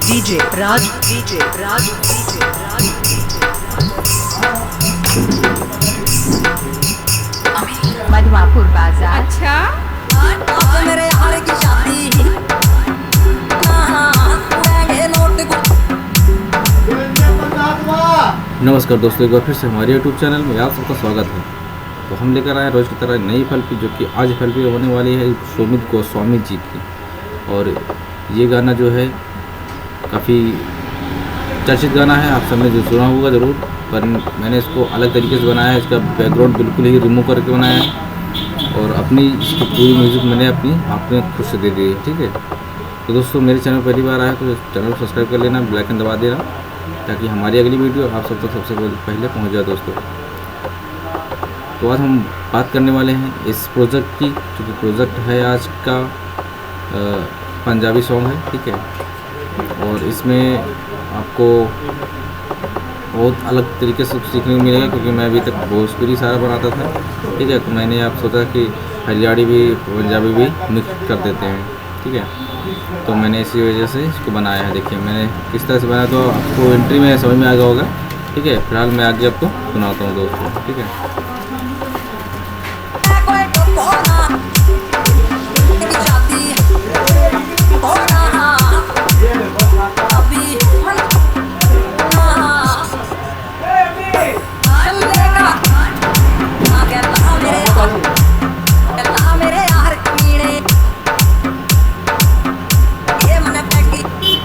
DJ Raj DJ Raj DJ Raj Madhuapur बाजार। अच्छा आज मेरे यार की शादी नमस्कार दोस्तों, एक बार फिर से हमारे YouTube चैनल में आप सबका स्वागत है। तो हम लेकर आए रोज़ की तरह नई फिल्म जो कि आज फिल्म होने वाली है सुमित गोस्वामी जी की। और ये गाना जो है काफ़ी चर्चित गाना है, आप सबने जो सुना होगा ज़रूर, पर मैंने इसको अलग तरीके से बनाया है। इसका बैकग्राउंड बिल्कुल ही रिमूव करके बनाया है और अपनी इसकी पूरी म्यूज़िक मैंने अपने खुद से दे दी है। ठीक है, तो दोस्तों मेरे चैनल पहली बार आया तो चैनल को सब्सक्राइब कर लेना, बेल आइकन दबा देना ताकि हमारी अगली वीडियो आप सब तक सबसे पहले पहुंच जाए दोस्तों। तो आज हम बात करने वाले हैं इस प्रोजेक्ट की, क्योंकि प्रोजेक्ट है आज का पंजाबी सॉन्ग है। ठीक है, और इसमें आपको बहुत अलग तरीके से सीखने को मिलेगा, क्योंकि मैं अभी तक भोजपुरी सारा बनाता था। ठीक है, तो मैंने आप सोचा कि हरियाणी भी पंजाबी भी मिक्स कर देते हैं। ठीक है, तो मैंने इसी वजह से इसको बनाया है। देखिए मैंने किस तरह से बनाया, तो आपको एंट्री में समझ में आ गया होगा। ठीक है, फिलहाल मैं आगे आपको सुनाता हूँ दोस्तों। ठीक है,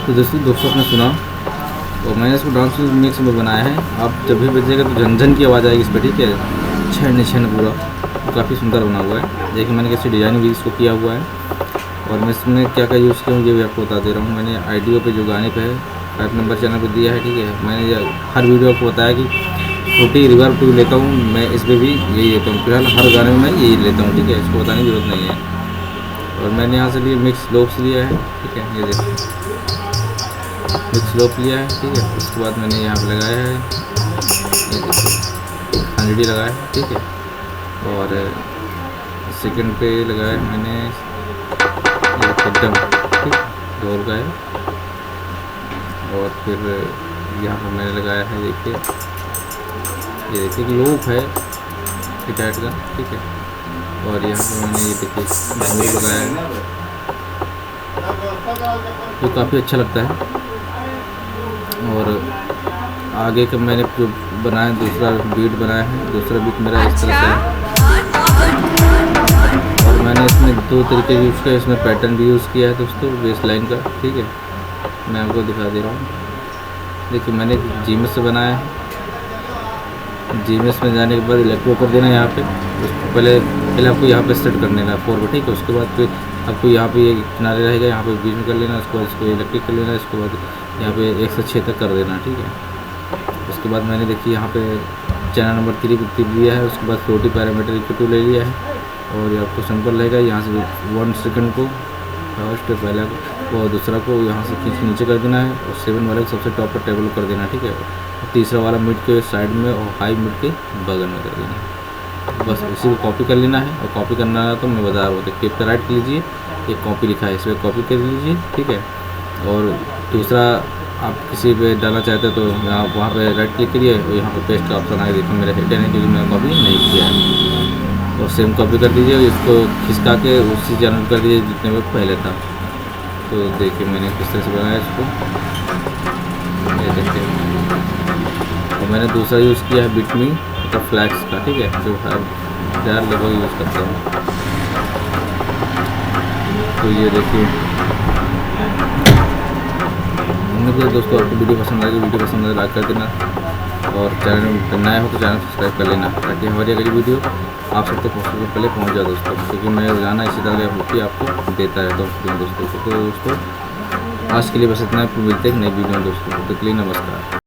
तो दोस्तों आपने सुना, तो मैंने इसको डांस मिक्स में बनाया है। आप जब भी बजेगा तो झनझन की आवाज़ आएगी इस पर। ठीक है, छन छन पूरा काफ़ी सुंदर बना हुआ है। देखिए मैंने कैसे डिज़ाइन भी इसको किया हुआ है, और मैं इसमें क्या क्या यूज़ किया हूँ ये भी आपको बता दे रहा हूँ। मैंने आईडियो पे जो गाने पे है 5 नंबर चैनल पे दिया है। ठीक है, मैंने हर वीडियो को बताया कि छोटी रिवर्ब टू लेता हूँ मैं, इस पर भी यही लेता हूँ। फिलहाल हर गाने में मैं यही लेता हूँ। ठीक है, इसको बताने की जरूरत नहीं है। और मैंने यहाँ से भी मिक्स लोप्स लिया है। ठीक है, ये देखिए मिक्स लोप लिया है। ठीक है, उसके बाद मैंने यहाँ पे लगाया है, ये देखिए 100 लगाया है। ठीक है, और सेकंड पे लगाया है मैंने ये कदम, ठीक ढोल का है। और फिर यहाँ पर मैंने लगाया है, देखिए ये देखिए लोप है टाइट का। ठीक है, और यहाँ पर मैंने ये देखिए ढोल लगाया है, तो काफ़ी अच्छा लगता है। और आगे का मैंने जो बनाया दूसरा बीट बनाया है, दूसरा बीट मेरा इस तरह से है। और मैंने इसमें 2 तरीके यूज़ किया, इसमें पैटर्न भी यूज़ किया है दोस्तों बेस लाइन का। ठीक है, मैं आपको दिखा दे रहा हूँ। देखिए मैंने जीमेस से बनाया है। जीमेस में जाने के बाद इलेक्ट्रो कर देना यहाँ पे। उसको पहले आपको यहाँ पे सेट कर लेना 4 पर। ठीक है, उसके बाद फिर आपको यहाँ पे ये किनारे रहेगा, यहाँ पे बीच में कर लेना। उसके बाद इसको इलेक्ट्रिक कर लेना, इसके बाद यहाँ पे 1 से 6 तक कर देना। ठीक है, उसके बाद मैंने देखिए यहाँ पे चैनल नंबर 3 लिया है। उसके बाद फ्लोटी पैरामीटर इक्वल टू ले लिया है, और ये आपको सिंपल रहेगा। यहाँ से 1 सेकंड को फर्स्ट पहला को और दूसरा को यहाँ से खींच नीचे कर देना है, और 7 वाले को सबसे टॉप पर टेबल कर देना। ठीक है, और तीसरा वाला मिड के साइड में और हाई मिड के बगल में कर देना है। बस इसी को कॉपी कर लेना है। और कॉपी करना है तो मैं बता रहा हूँ, टिप पर राइट कर लीजिए, एक कॉपी लिखा है इसमें कॉपी कर लीजिए। ठीक है, और दूसरा आप किसी पे डालना चाहते हैं तो यहाँ वहाँ पे राइट क्लिक करिए, और यहाँ पे पेस्ट का ऑप्शन आएगा। देखो मेरा हिडन है क्योंकि मैंने कॉपी नहीं किया है। और सेम कॉपी कर दीजिए, इसको खिसका के उसी चैनल कर दीजिए जितने में पहले था। तो देखिए मैंने किस तरह से बनाया इसको, ये देखिए। और मैंने दूसरा यूज़ किया है बिटमी मतलब फ्लैक्स का। ठीक है, जो हर लगभग यूज़ करता हूँ। तो ये देखिए उम्मीद है दोस्तों आपको वीडियो पसंद आएगी। वीडियो पसंद आए लाइक कर देना, और चैनल पर नया हो तो चैनल सब्सक्राइब कर लेना, ताकि हमारी अगली वीडियो आप सब तक पहले पहुंच जाए दोस्तों। क्योंकि मैं रोजाना इसी तरह की आपको देता रहता हूँ दोस्तों को। तो दोस्तों आज के लिए बस इतना, मिलते हैं नई वीडियो में दोस्तों। तब तक के लिए नमस्कार।